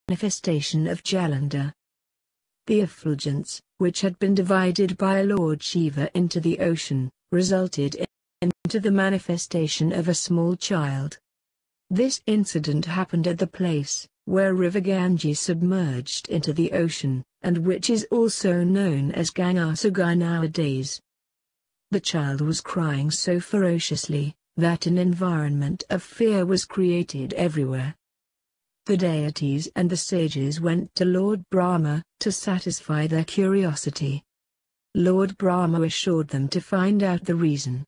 manifestation of Jalandhar. The effulgence, which had been divided by Lord Shiva into the ocean, resulted into the manifestation of a small child. This incident happened at the place where river Ganges submerged into the ocean, and which is also known as Gangasagar nowadays. The child was crying so ferociously that an environment of fear was created everywhere. The deities and the sages went to Lord Brahma to satisfy their curiosity. Lord Brahma assured them to find out the reason.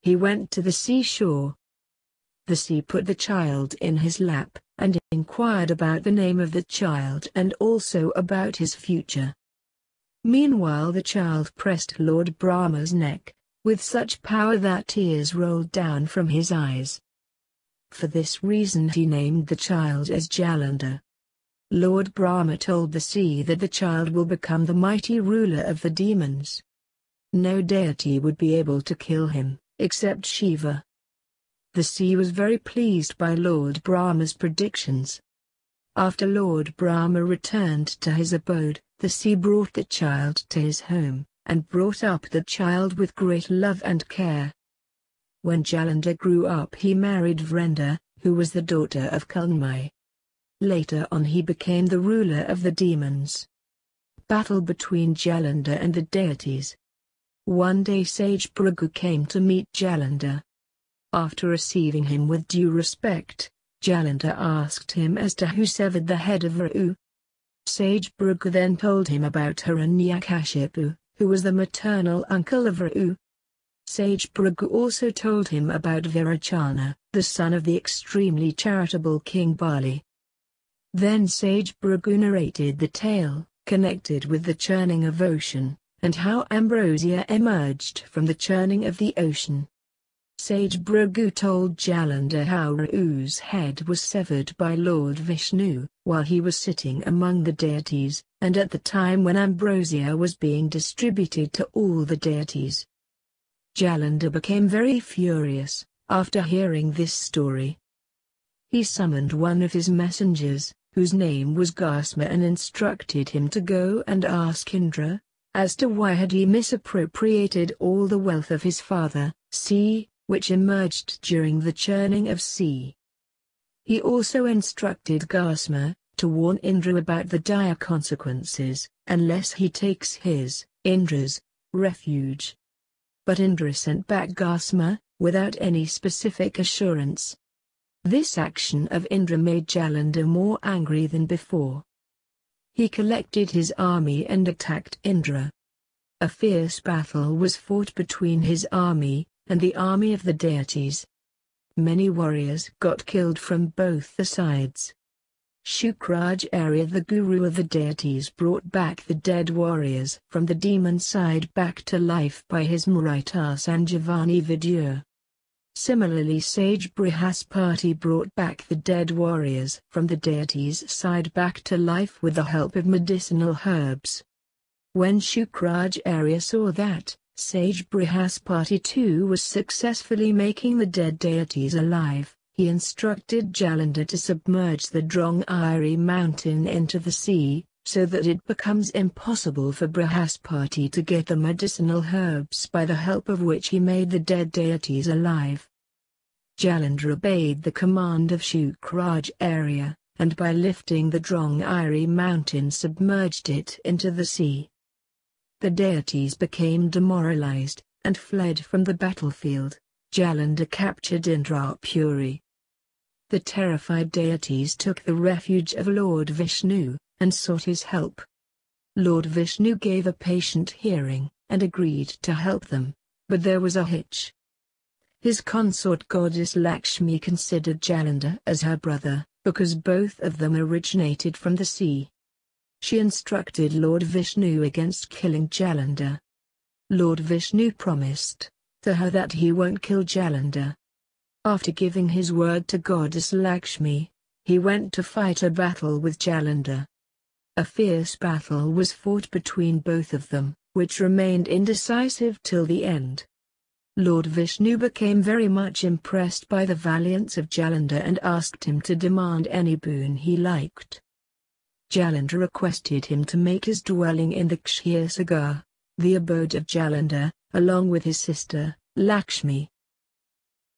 He went to the seashore. The sea put the child in his lap, and inquired about the name of the child and also about his future. Meanwhile the child pressed Lord Brahma's neck, with such power that tears rolled down from his eyes. For this reason he named the child as Jalandhar. Lord Brahma told the sea that the child will become the mighty ruler of the demons. No deity would be able to kill him, except Shiva. The sea was very pleased by Lord Brahma's predictions. After Lord Brahma returned to his abode, the sea brought the child to his home, and brought up the child with great love and care. When Jalandhar grew up he married Vrenda, who was the daughter of Kulnmai. Later on he became the ruler of the demons. Battle between Jalandhar and the deities. One day sage Phrigu came to meet Jalandhar. After receiving him with due respect, Jalandhar asked him as to who severed the head of Rahu. Sage Phrigu then told him about Hiranyakashipu, who was the maternal uncle of Rahu. Sage Phrigu also told him about Virachana, the son of the extremely charitable King Bali. Then Sage Phrigu narrated the tale, connected with the churning of ocean, and how ambrosia emerged from the churning of the ocean. Sage Phrigu told Jalandhar how Rahu's head was severed by Lord Vishnu, while he was sitting among the deities, and at the time when ambrosia was being distributed to all the deities. Jalandhar became very furious, after hearing this story. He summoned one of his messengers, whose name was Gasma, and instructed him to go and ask Indra, as to why had he misappropriated all the wealth of his father, sea, which emerged during the churning of sea. He also instructed Gasma to warn Indra about the dire consequences, unless he takes his, Indra's, refuge. But Indra sent back Gasma, without any specific assurance. This action of Indra made Jalandhar more angry than before. He collected his army and attacked Indra. A fierce battle was fought between his army and the army of the deities. Many warriors got killed from both the sides. Shukracharya, the guru of the deities, brought back the dead warriors from the demon side back to life by his Marita Sanjivani Vidya. Similarly, sage Brihaspati brought back the dead warriors from the deities' side back to life with the help of medicinal herbs. When Shukracharya saw that, sage Brihaspati too was successfully making the dead deities alive, he instructed Jalandhar to submerge the Drongiri mountain into the sea, so that it becomes impossible for Brihaspati to get the medicinal herbs by the help of which he made the dead deities alive. Jalandhar obeyed the command of Shukracharya, and by lifting the Drongiri mountain submerged it into the sea. The deities became demoralized, and fled from the battlefield. Jalandhar captured Indrapuri. The terrified deities took the refuge of Lord Vishnu, and sought his help. Lord Vishnu gave a patient hearing, and agreed to help them, but there was a hitch. His consort goddess Lakshmi considered Jalandhar as her brother, because both of them originated from the sea. She instructed Lord Vishnu against killing Jalandhar. Lord Vishnu promised to her that he won't kill Jalandhar. After giving his word to goddess Lakshmi, he went to fight a battle with Jalandhar. A fierce battle was fought between both of them, which remained indecisive till the end. Lord Vishnu became very much impressed by the valiance of Jalandhar and asked him to demand any boon he liked. Jalandhar requested him to make his dwelling in the Kshisagar, the abode of Jalandhar, along with his sister, Lakshmi.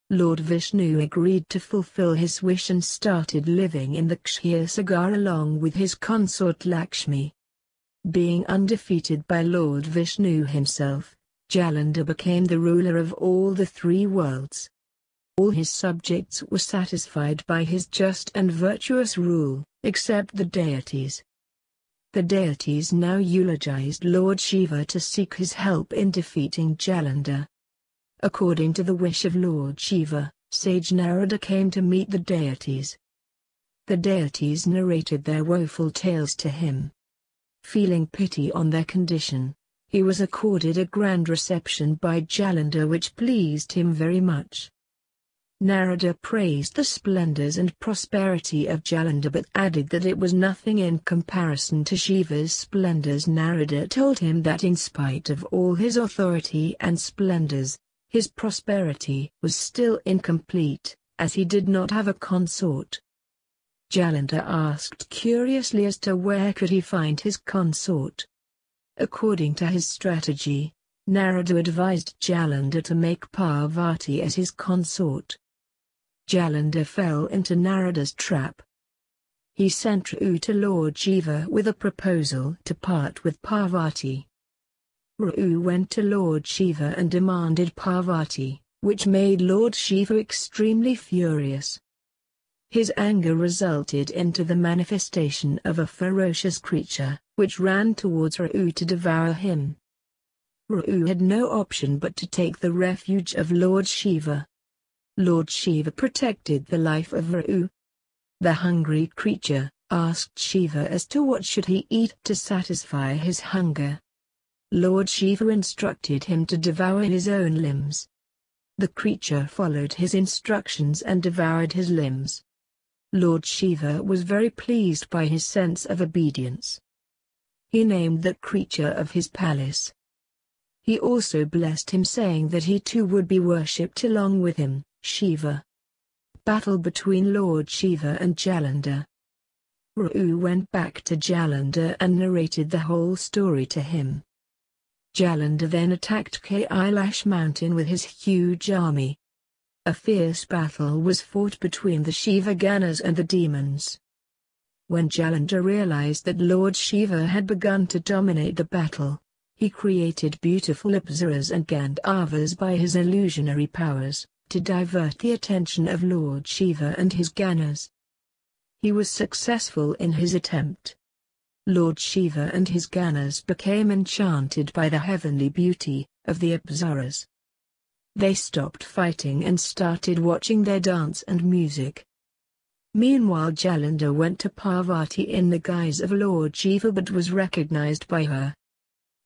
Lord Vishnu agreed to fulfill his wish and started living in the Kshisagar along with his consort Lakshmi. Being undefeated by Lord Vishnu himself, Jalandhar became the ruler of all the three worlds. All his subjects were satisfied by his just and virtuous rule, except the deities. The deities now eulogized Lord Shiva to seek his help in defeating Jalandhar. According to the wish of Lord Shiva, sage Narada came to meet the deities. The deities narrated their woeful tales to him. Feeling pity on their condition, he was accorded a grand reception by Jalandhar which pleased him very much. Narada praised the splendors and prosperity of Jalandhar but added that it was nothing in comparison to Shiva's splendors. Narada told him that in spite of all his authority and splendors, his prosperity was still incomplete, as he did not have a consort. Jalandhar asked curiously as to where could he find his consort. According to his strategy, Narada advised Jalandhar to make Parvati as his consort. Jalandhar fell into Narada's trap. He sent Rao to Lord Shiva with a proposal to part with Parvati. Rao went to Lord Shiva and demanded Parvati, which made Lord Shiva extremely furious. His anger resulted into the manifestation of a ferocious creature, which ran towards Rao to devour him. Rao had no option but to take the refuge of Lord Shiva. Lord Shiva protected the life of Rao. The hungry creature asked Shiva as to what should he eat to satisfy his hunger. Lord Shiva instructed him to devour his own limbs. The creature followed his instructions and devoured his limbs. Lord Shiva was very pleased by his sense of obedience. He named that creature of his palace. He also blessed him, saying that he too would be worshipped along with him, Shiva. Battle between Lord Shiva and Jalandhar. Rao went back to Jalandhar and narrated the whole story to him. Jalandhar then attacked Kailash mountain with his huge army. A fierce battle was fought between the Shiva Ganas and the demons. When Jalandhar realized that Lord Shiva had begun to dominate the battle, he created beautiful apsaras and Gandharvas by his illusionary powers, to divert the attention of Lord Shiva and his Ganas. He was successful in his attempt. Lord Shiva and his Ganas became enchanted by the heavenly beauty of the apsaras. They stopped fighting and started watching their dance and music. Meanwhile Jalandhar went to Parvati in the guise of Lord Shiva but was recognized by her.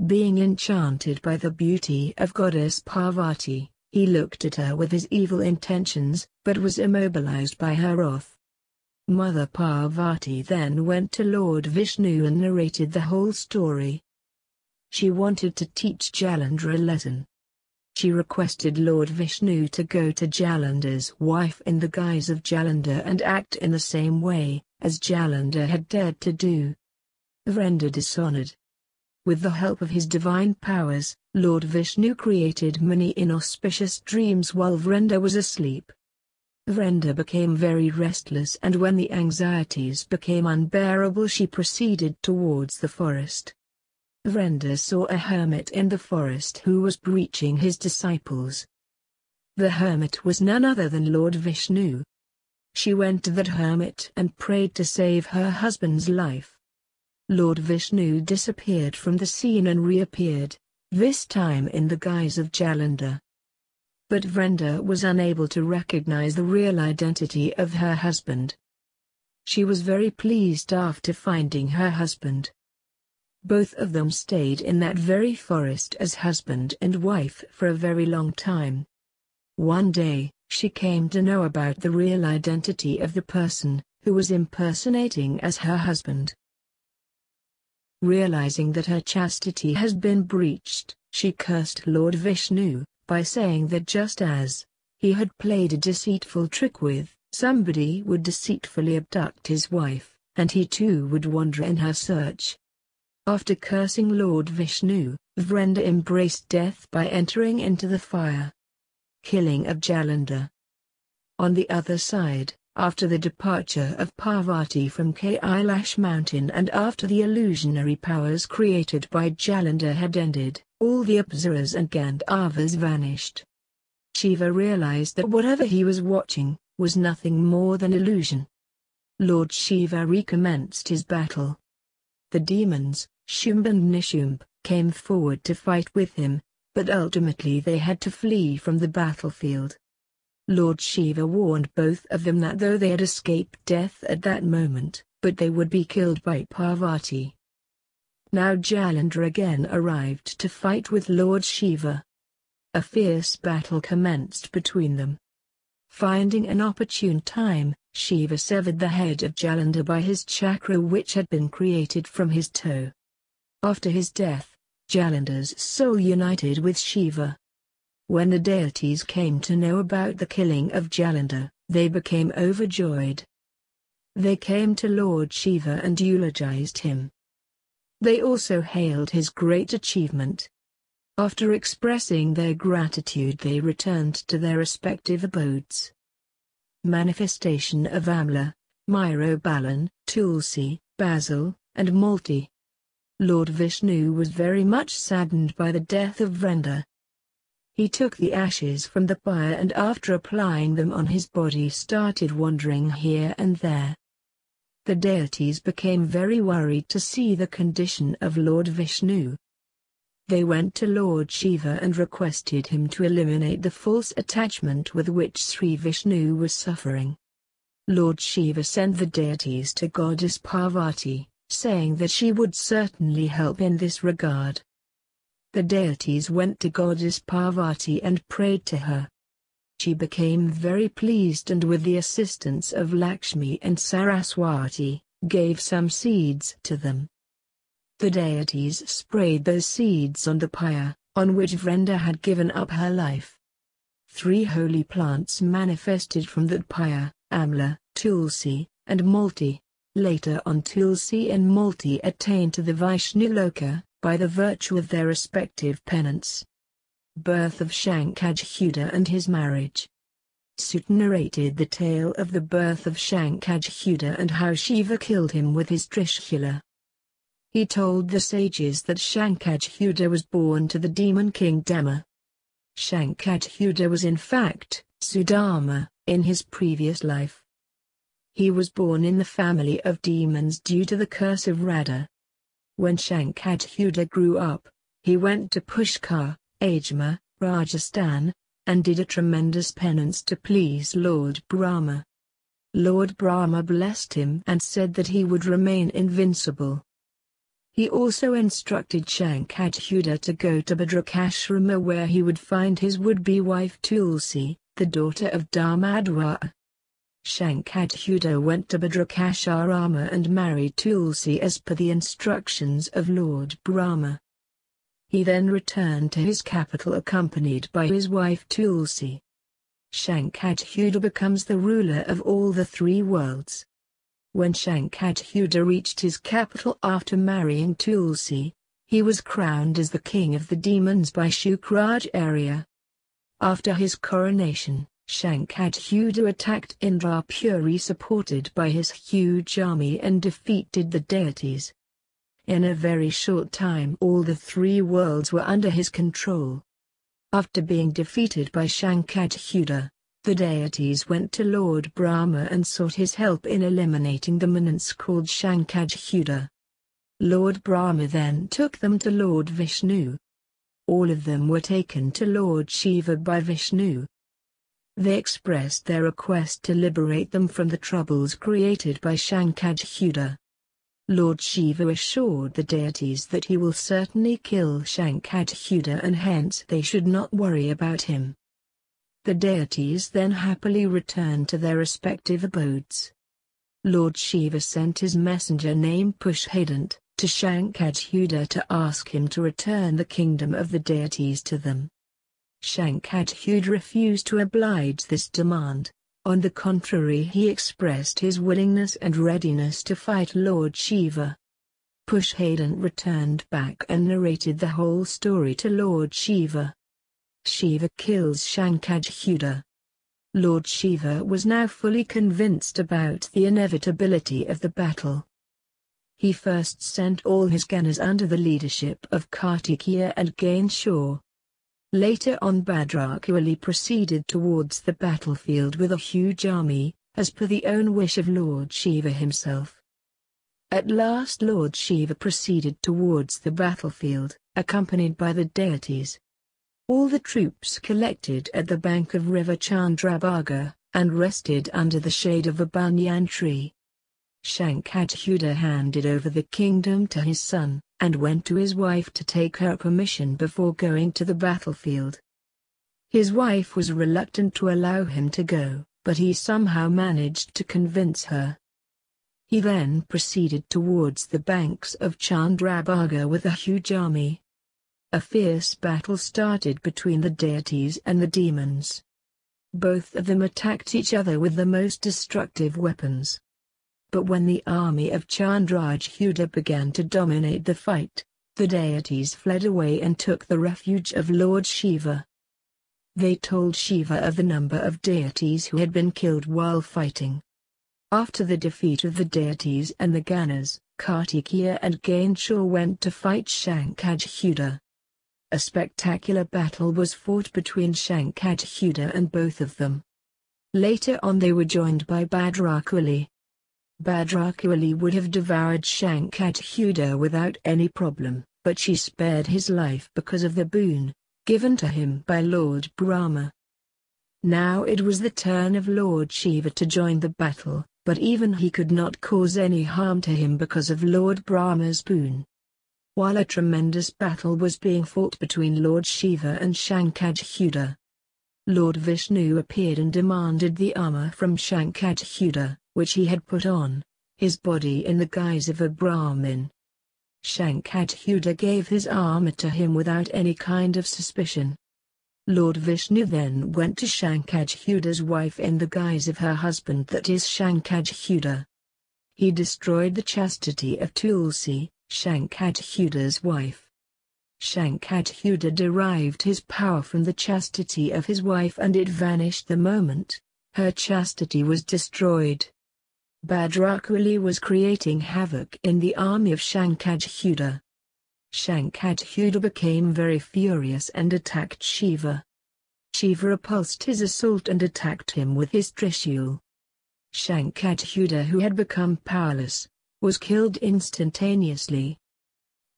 Being enchanted by the beauty of goddess Parvati, he looked at her with his evil intentions, but was immobilized by her wrath. Mother Parvati then went to Lord Vishnu and narrated the whole story. She wanted to teach Jalandhar a lesson. She requested Lord Vishnu to go to Jalandhar's wife in the guise of Jalandhar and act in the same way as Jalandhar had dared to do. Vrenda dishonored. With the help of his divine powers, Lord Vishnu created many inauspicious dreams while Vrenda was asleep. Vrenda became very restless, and when the anxieties became unbearable she proceeded towards the forest. Vrenda saw a hermit in the forest who was preaching his disciples. The hermit was none other than Lord Vishnu. She went to that hermit and prayed to save her husband's life. Lord Vishnu disappeared from the scene and reappeared, this time in the guise of Jalandhar. But Vrenda was unable to recognize the real identity of her husband. She was very pleased after finding her husband. Both of them stayed in that very forest as husband and wife for a very long time. One day, she came to know about the real identity of the person who was impersonating as her husband. Realizing that her chastity has been breached, she cursed Lord Vishnu, by saying that just as he had played a deceitful trick with somebody would deceitfully abduct his wife, and he too would wander in her search. After cursing Lord Vishnu, Vrenda embraced death by entering into the fire. Killing of Jalandhar. On the other side, after the departure of Parvati from Kailash mountain and after the illusionary powers created by Jalandhar had ended, all the Apsaras and Gandharvas vanished. Shiva realized that whatever he was watching was nothing more than illusion. Lord Shiva recommenced his battle. The demons, Shumb and Nishumb, came forward to fight with him, but ultimately they had to flee from the battlefield. Lord Shiva warned both of them that though they had escaped death at that moment, but they would be killed by Parvati. Now Jalandhar again arrived to fight with Lord Shiva. A fierce battle commenced between them. Finding an opportune time, Shiva severed the head of Jalandhar by his chakra which had been created from his toe. After his death, Jalandhar's soul united with Shiva. When the deities came to know about the killing of Jalandhar, they became overjoyed. They came to Lord Shiva and eulogized him. They also hailed his great achievement. After expressing their gratitude, they returned to their respective abodes. Manifestation of Amla, Myrobalan, Tulsi, Basil, and Malti. Lord Vishnu was very much saddened by the death of Vrenda. He took the ashes from the pyre and after applying them on his body started wandering here and there. The deities became very worried to see the condition of Lord Vishnu. They went to Lord Shiva and requested him to eliminate the false attachment with which Sri Vishnu was suffering. Lord Shiva sent the deities to goddess Parvati, saying that she would certainly help in this regard. The deities went to goddess Parvati and prayed to her. She became very pleased and with the assistance of Lakshmi and Saraswati, gave some seeds to them. The deities sprayed those seeds on the pyre, on which Vrenda had given up her life. 3 holy plants manifested from that pyre, Amla, Tulsi, and Malti. Later on Tulsi and Malti attained to the Vishnuloka, by the virtue of their respective penance. Birth of Shankajhuda and his marriage. Sutta narrated the tale of the birth of Shankajhuda and how Shiva killed him with his Trishula. He told the sages that Shankajhuda was born to the demon king Dhamma. Shankajhuda was in fact Sudama, in his previous life. He was born in the family of demons due to the curse of Radha. When Shankajhuda grew up, he went to Pushkar, Ajmer, Rajasthan, and did a tremendous penance to please Lord Brahma. Lord Brahma blessed him and said that he would remain invincible. He also instructed Shankajhuda to go to Bhadrakashrama where he would find his would-be wife Tulsi, the daughter of Dharmadwara. Shankajhuda went to Bhadrakashrama and married Tulsi as per the instructions of Lord Brahma. He then returned to his capital accompanied by his wife Tulsi. Shankajhuda becomes the ruler of all the 3 worlds. When Shankajhuda reached his capital after marrying Tulsi, he was crowned as the king of the demons by Shukracharya. After his coronation, Shankajhuda attacked Indrapuri supported by his huge army and defeated the deities. In a very short time all the 3 worlds were under his control. After being defeated by Shankajhuda, the deities went to Lord Brahma and sought his help in eliminating the menace called Shankajhuda. Lord Brahma then took them to Lord Vishnu. All of them were taken to Lord Shiva by Vishnu. They expressed their request to liberate them from the troubles created by Shankajhuda. Lord Shiva assured the deities that he will certainly kill Shankajhuda and hence they should not worry about him. The deities then happily returned to their respective abodes. Lord Shiva sent his messenger named Pushpadant to Shankajhuda to ask him to return the kingdom of the deities to them. Shankajhuda refused to oblige this demand. On the contrary, he expressed his willingness and readiness to fight Lord Shiva. Pushpadan returned back and narrated the whole story to Lord Shiva. Shiva kills Shankhachuta. Lord Shiva was now fully convinced about the inevitability of the battle. He first sent all his Ganas under the leadership of Kartikeya and Ganeshaw. Later on, Bhadrakali proceeded towards the battlefield with a huge army, as per the own wish of Lord Shiva himself. At last Lord Shiva proceeded towards the battlefield, accompanied by the deities. All the troops collected at the bank of river Chandrabhaga, and rested under the shade of a banyan tree. Shankhachuta handed over the kingdom to his son, and went to his wife to take her permission before going to the battlefield. His wife was reluctant to allow him to go, but he somehow managed to convince her. He then proceeded towards the banks of Chandrabhaga with a huge army. A fierce battle started between the deities and the demons. Both of them attacked each other with the most destructive weapons. But when the army of Chandrachuta began to dominate the fight, the deities fled away and took the refuge of Lord Shiva. They told Shiva of the number of deities who had been killed while fighting. After the defeat of the deities and the Ganas, Kartikeya and Ganeshaw went to fight Shankhachuta. A spectacular battle was fought between Shankhachuta and both of them. Later on they were joined by Bhadrakali. Bhadrakali would have devoured Shankhachuta without any problem, but she spared his life because of the boon given to him by Lord Brahma. Now it was the turn of Lord Shiva to join the battle, but even he could not cause any harm to him because of Lord Brahma's boon. While a tremendous battle was being fought between Lord Shiva and Shankhachuta, Lord Vishnu appeared and demanded the armor from Shankhachuta, which he had put on, his body in the guise of a Brahmin. Shankhachuta gave his armor to him without any kind of suspicion. Lord Vishnu then went to Shankachuta's wife in the guise of her husband, that is Shankhachuta. He destroyed the chastity of Tulsi, Shankachuta's wife. Shankhachuta derived his power from the chastity of his wife, and it vanished the moment her chastity was destroyed. Bhadrakali was creating havoc in the army of Shankhachuta. Shankhachuta became very furious and attacked Shiva. Shiva repulsed his assault and attacked him with his Trishul. Shankhachuta, who had become powerless, was killed instantaneously.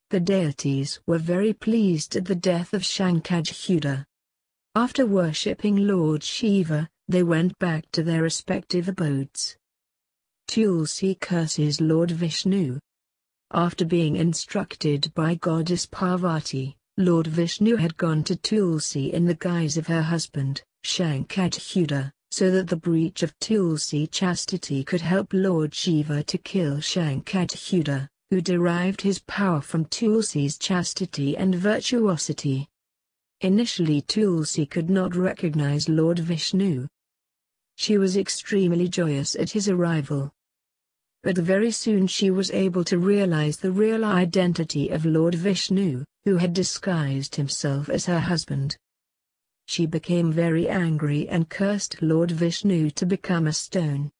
The deities were very pleased at the death of Shankhachuta. After worshipping Lord Shiva, they went back to their respective abodes. Tulsi curses Lord Vishnu. After being instructed by goddess Parvati, Lord Vishnu had gone to Tulsi in the guise of her husband, Shankhachuta, so that the breach of Tulsi chastity could help Lord Shiva to kill Shankhachuta, who derived his power from Tulsi's chastity and virtuosity. Initially Tulsi could not recognize Lord Vishnu. She was extremely joyous at his arrival. But very soon she was able to realize the real identity of Lord Vishnu, who had disguised himself as her husband. She became very angry and cursed Lord Vishnu to become a stone.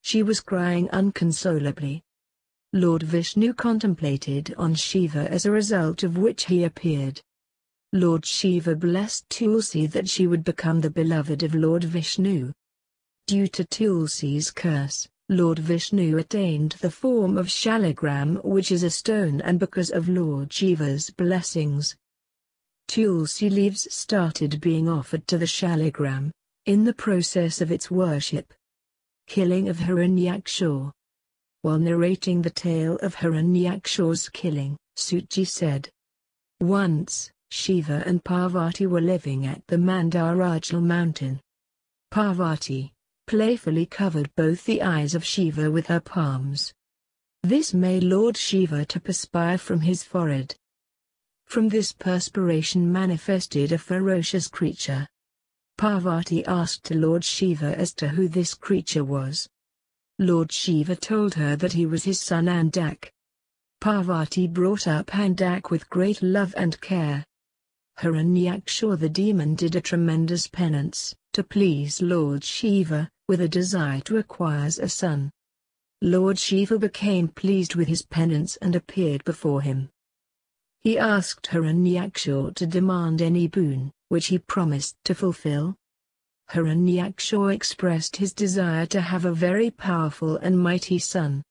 She was crying unconsolably. Lord Vishnu contemplated on Shiva, as a result of which he appeared. Lord Shiva blessed Tulsi that she would become the beloved of Lord Vishnu. Due to Tulsi's curse, Lord Vishnu attained the form of shaligram, which is a stone, and because of Lord Shiva's blessings, Tulsi leaves started being offered to the shaligram, in the process of its worship. Killing of Hiranyaksha. While narrating the tale of Hiranyaksha's killing, Suji said, "Once, Shiva and Parvati were living at the Mandarajal mountain. Parvati playfully covered both the eyes of Shiva with her palms. This made Lord Shiva to perspire from his forehead. From this perspiration manifested a ferocious creature. Parvati asked Lord Shiva as to who this creature was. Lord Shiva told her that he was his son Andak. Parvati brought up Andak with great love and care. Hiranyaksha the demon did a tremendous penance, to please Lord Shiva, with a desire to acquire a son. Lord Shiva became pleased with his penance and appeared before him. He asked Hiranyaksha to demand any boon, which he promised to fulfill. Hiranyaksha expressed his desire to have a very powerful and mighty son.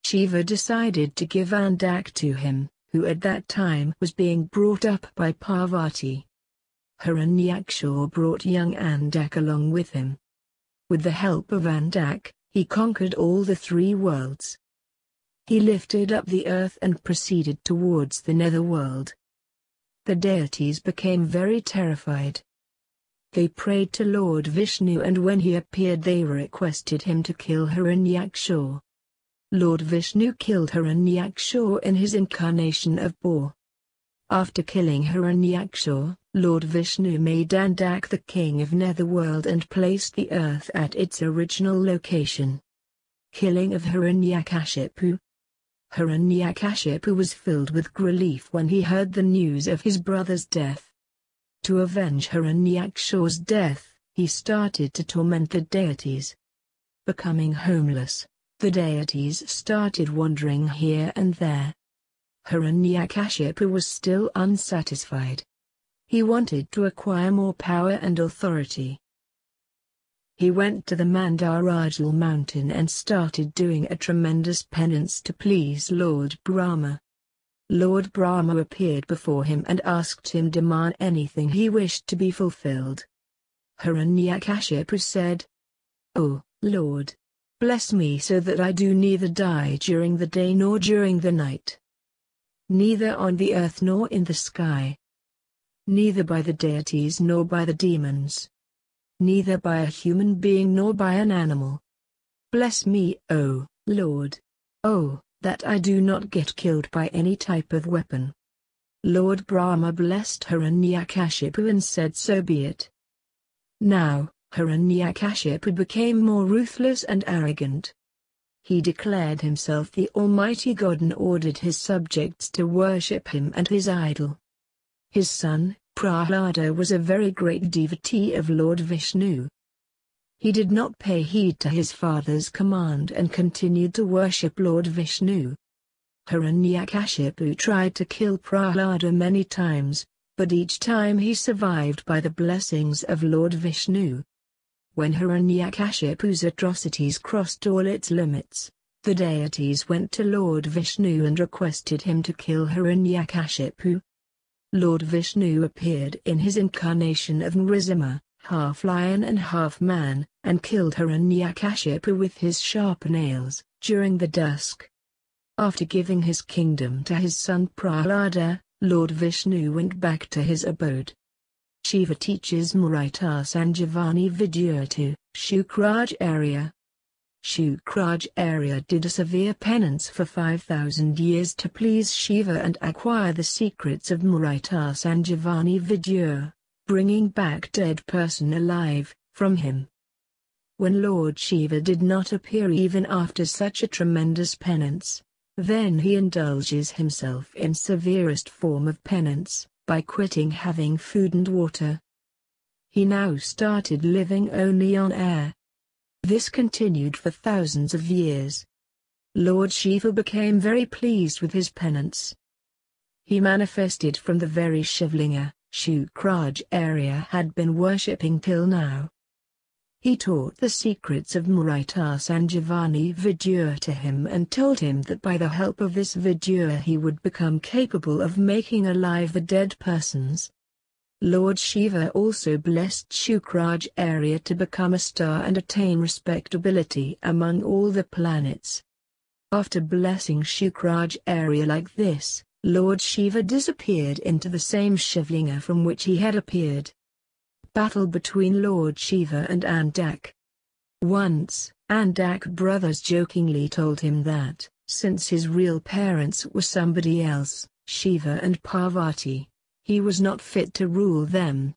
Shiva decided to give Andak to him, who at that time was being brought up by Parvati. Hiranyaksha brought young Andak along with him. With the help of Andak, he conquered all the three worlds. He lifted up the earth and proceeded towards the netherworld. The deities became very terrified. They prayed to Lord Vishnu, and when he appeared they requested him to kill Hiranyaksha. Lord Vishnu killed Hiranyaksha in his incarnation of boar. After killing Hiranyaksha, Lord Vishnu made Andak the king of Netherworld and placed the earth at its original location. Killing of Hiranyakashipu. Hiranyakashipu was filled with grief when he heard the news of his brother's death. To avenge Hiranyaksha's death, he started to torment the deities. Becoming homeless, the deities started wandering here and there. Hiranyakashipu was still unsatisfied. He wanted to acquire more power and authority. He went to the Mandarajal mountain and started doing a tremendous penance to please Lord Brahma. Lord Brahma appeared before him and asked him to demand anything he wished to be fulfilled. Hiranyakashipu said, "O Lord, bless me so that I do neither die during the day nor during the night. Neither on the earth nor in the sky. Neither by the deities nor by the demons. Neither by a human being nor by an animal. Bless me, O Lord. Oh, that I do not get killed by any type of weapon." Lord Brahma blessed Hiranyakashipu and said, "So be it." Now, Hiranyakashipu became more ruthless and arrogant. He declared himself the Almighty God and ordered his subjects to worship him and his idol. His son, Prahlada, was a very great devotee of Lord Vishnu. He did not pay heed to his father's command and continued to worship Lord Vishnu. Hiranyakashipu tried to kill Prahlada many times, but each time he survived by the blessings of Lord Vishnu. When Hiranyakashipu's atrocities crossed all its limits, the deities went to Lord Vishnu and requested him to kill Hiranyakashipu. Lord Vishnu appeared in his incarnation of Nrsimha, half lion and half man, and killed Hiranyakashipu with his sharp nails, during the dusk. After giving his kingdom to his son Prahlada, Lord Vishnu went back to his abode. Shiva teaches Murita Sanjivani Vidya to Shukracharya. Shukracharya did a severe penance for 5,000 years to please Shiva and acquire the secrets of Murita Sanjivani Vidya, bringing back dead person alive, from him. When Lord Shiva did not appear even after such a tremendous penance, then he indulges himself in severest form of penance, by quitting having food and water. He now started living only on air. This continued for thousands of years. Lord Shiva became very pleased with his penance. He manifested from the very Shivlinga Shukracharya had been worshipping till now. He taught the secrets of Murita Sanjivani Vidya to him and told him that by the help of this Vidya he would become capable of making alive the dead persons. Lord Shiva also blessed Shukracharya to become a star and attain respectability among all the planets. After blessing Shukracharya like this, Lord Shiva disappeared into the same Shivlinga from which he had appeared. Battle between Lord Shiva and Andak. Once, Andak brothers jokingly told him that, since his real parents were somebody else, Shiva and Parvati, he was not fit to rule them.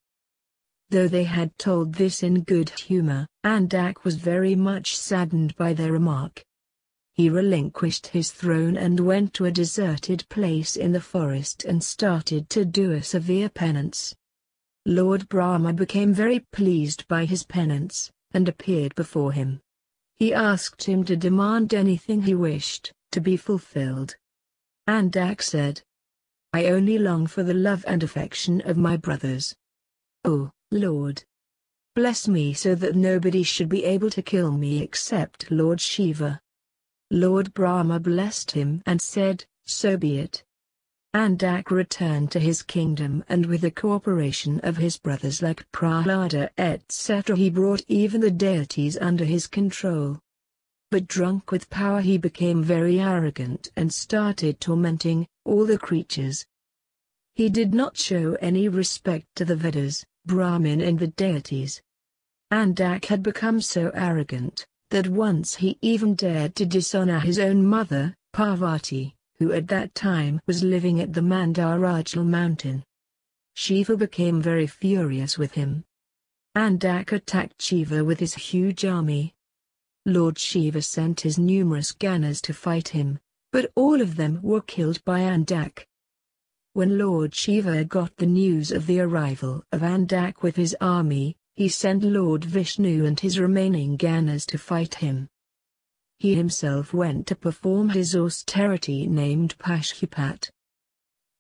Though they had told this in good humor, Andak was very much saddened by their remark. He relinquished his throne and went to a deserted place in the forest and started to do a severe penance. Lord Brahma became very pleased by his penance, and appeared before him. He asked him to demand anything he wished to be fulfilled. Andak said, "I only long for the love and affection of my brothers. O Lord, bless me so that nobody should be able to kill me except Lord Shiva." Lord Brahma blessed him and said, "So be it." Andak returned to his kingdom, and with the cooperation of his brothers like Prahlada etc. he brought even the deities under his control. But drunk with power he became very arrogant and started tormenting all the creatures. He did not show any respect to the Vedas, Brahmin and the deities. Andak had become so arrogant that once he even dared to dishonor his own mother, Parvati, who at that time was living at the Mandarajal mountain. Shiva became very furious with him. Andak attacked Shiva with his huge army. Lord Shiva sent his numerous Ganas to fight him, but all of them were killed by Andak. When Lord Shiva got the news of the arrival of Andak with his army, he sent Lord Vishnu and his remaining Ganas to fight him. He himself went to perform his austerity named Pashhupat.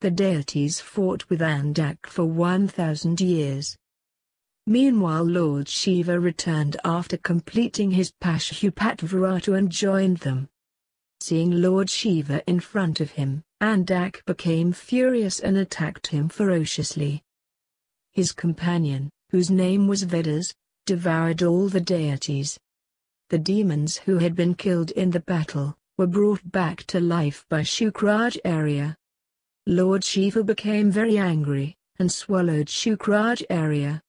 The deities fought with Andak for 1,000 years. Meanwhile Lord Shiva returned after completing his Pashhupat Vrata and joined them. Seeing Lord Shiva in front of him, Andak became furious and attacked him ferociously. His companion, whose name was Vedas, devoured all the deities. The demons who had been killed in the battle were brought back to life by Shukracharya. Lord Shiva became very angry and swallowed Shukracharya.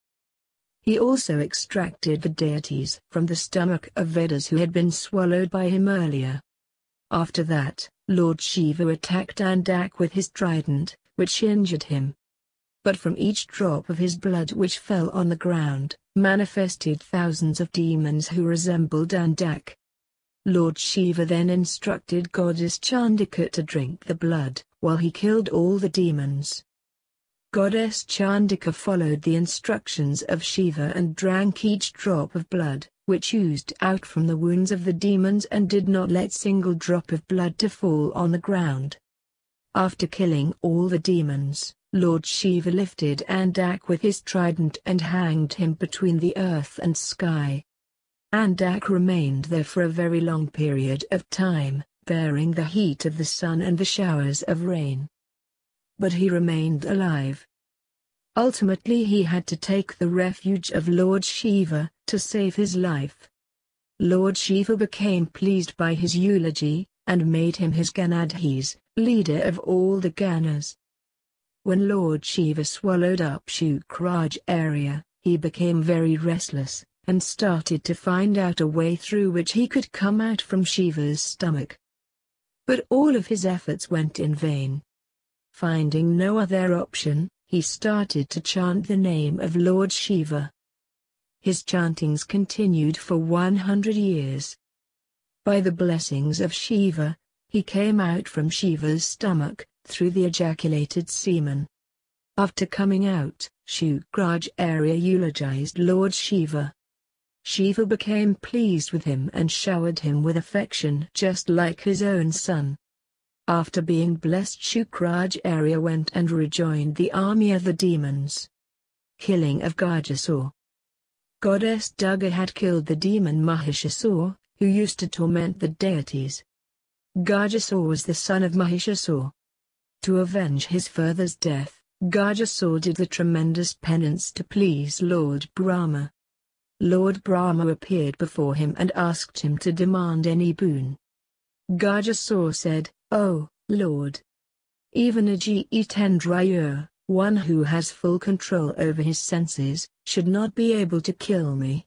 He also extracted the deities from the stomach of Vedas who had been swallowed by him earlier. After that, Lord Shiva attacked Andak with his trident, which injured him. But from each drop of his blood which fell on the ground, manifested thousands of demons who resembled Andak. Lord Shiva then instructed goddess Chandika to drink the blood, while he killed all the demons. Goddess Chandika followed the instructions of Shiva and drank each drop of blood, which oozed out from the wounds of the demons, and did not let single drop of blood to fall on the ground. After killing all the demons, Lord Shiva lifted Andak with his trident and hanged him between the earth and sky. Andak remained there for a very long period of time, bearing the heat of the sun and the showers of rain. But he remained alive. Ultimately he had to take the refuge of Lord Shiva to save his life. Lord Shiva became pleased by his eulogy, and made him his Ganadhis, leader of all the Ganas. When Lord Shiva swallowed up Shukracharya, he became very restless, and started to find out a way through which he could come out from Shiva's stomach. But all of his efforts went in vain. Finding no other option, he started to chant the name of Lord Shiva. His chantings continued for 100 years. By the blessings of Shiva, he came out from Shiva's stomach, through the ejaculated semen. After coming out, Shukracharya eulogized Lord Shiva. Shiva became pleased with him and showered him with affection just like his own son. After being blessed, Shukracharya went and rejoined the army of the demons. Killing of Gajasur. Goddess Durga had killed the demon Mahishasur, who used to torment the deities. Gajasur was the son of Mahishasur. To avenge his father's death, Gajasur did the tremendous penance to please Lord Brahma. Lord Brahma appeared before him and asked him to demand any boon. Gajasur said, "Oh, Lord, even a Jitendraya, one who has full control over his senses, should not be able to kill me."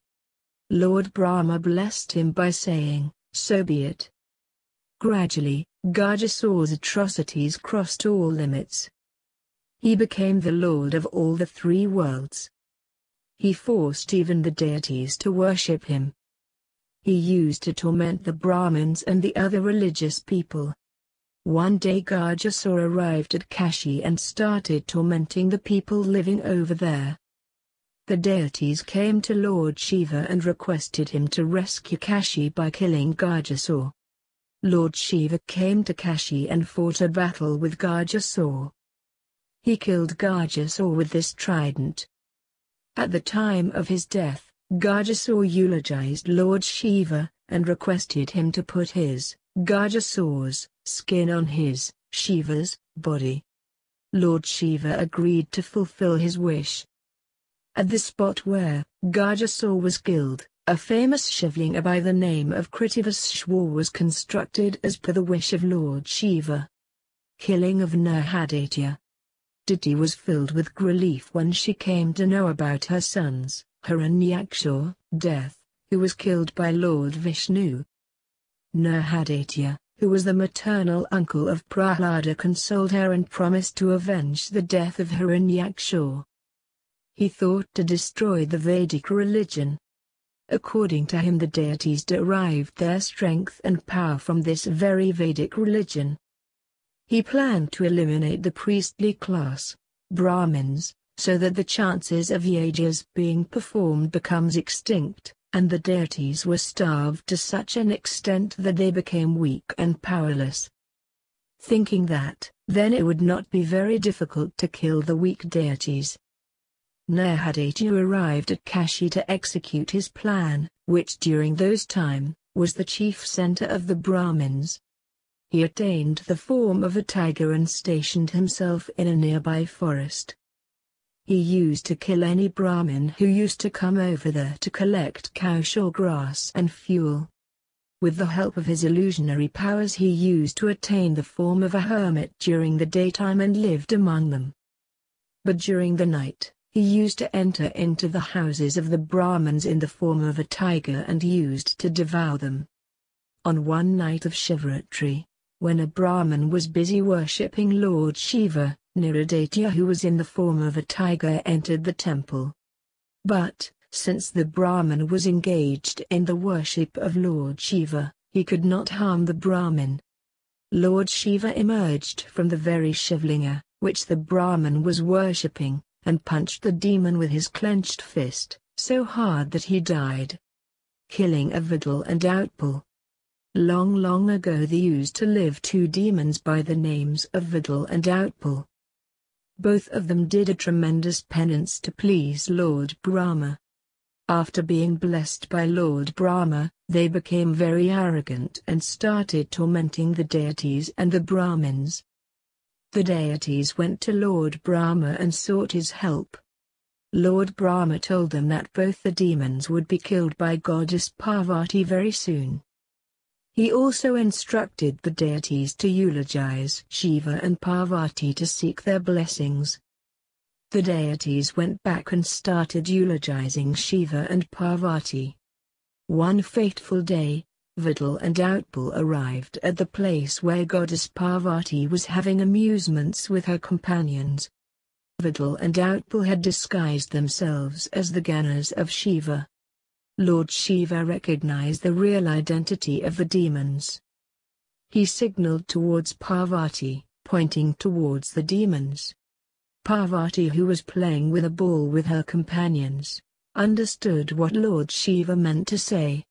Lord Brahma blessed him by saying, "So be it." Gradually, Gajasur's atrocities crossed all limits. He became the lord of all the three worlds. he forced even the deities to worship him. He used to torment the Brahmins and the other religious people. One day Gajasur arrived at Kashi and started tormenting the people living over there. The deities came to Lord Shiva and requested him to rescue Kashi by killing Gajasur. Lord Shiva came to Kashi and fought a battle with Gajasur. He killed Gajasur with this trident. At the time of his death, Gajasur eulogized Lord Shiva, and requested him to put his, Gajasur's, skin on his, Shiva's, body. Lord Shiva agreed to fulfill his wish. At the spot where Gajasur was killed, a famous Shivlinga by the name of Kritivaswar was constructed as per the wish of Lord Shiva. Killing of Nirhadatya. Diti was filled with relief when she came to know about her son's, Hiranyaksha, death, who was killed by Lord Vishnu. Nirhadatya, who was the maternal uncle of Prahlada, consoled her and promised to avenge the death of Hiranyaksha. He thought to destroy the Vedic religion. According to him, the deities derived their strength and power from this very Vedic religion. He planned to eliminate the priestly class, Brahmins, so that the chances of yajas being performed becomes extinct, and the deities were starved to such an extent that they became weak and powerless. Thinking that, then it would not be very difficult to kill the weak deities, Nirhadatya arrived at Kashi to execute his plan, which during those time, was the chief center of the Brahmins. He attained the form of a tiger and stationed himself in a nearby forest. He used to kill any Brahmin who used to come over there to collect kaushal grass and fuel. With the help of his illusionary powers, he used to attain the form of a hermit during the daytime and lived among them. But during the night, he used to enter into the houses of the Brahmins in the form of a tiger and used to devour them. On one night of Shivratri, when a Brahmin was busy worshipping Lord Shiva, Nirhadatya, who was in the form of a tiger, entered the temple. But, since the Brahmin was engaged in the worship of Lord Shiva, he could not harm the Brahmin. Lord Shiva emerged from the very Shivlinga, which the Brahmin was worshipping, and punched the demon with his clenched fist, so hard that he died. Killing of Vidal and Outpal. Long ago there used to live two demons by the names of Vidal and Outpal. Both of them did a tremendous penance to please Lord Brahma. After being blessed by Lord Brahma, they became very arrogant and started tormenting the deities and the Brahmins. The deities went to Lord Brahma and sought his help. Lord Brahma told them that both the demons would be killed by goddess Parvati very soon. He also instructed the deities to eulogize Shiva and Parvati to seek their blessings. The deities went back and started eulogizing Shiva and Parvati. One fateful day, Vidal and Outpal arrived at the place where goddess Parvati was having amusements with her companions. Vidal and Outpal had disguised themselves as the Ganas of Shiva. Lord Shiva recognized the real identity of the demons. He signaled towards Parvati, pointing towards the demons. Parvati, who was playing with a ball with her companions, understood what Lord Shiva meant to say.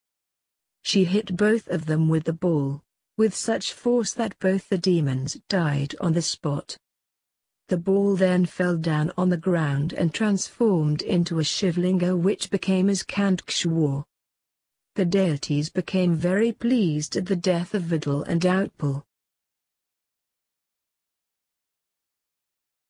She hit both of them with the ball, with such force that both the demons died on the spot. The ball then fell down on the ground and transformed into a Shivlinga, which became as Kandkshwar. The deities became very pleased at the death of Vidal and Outpal.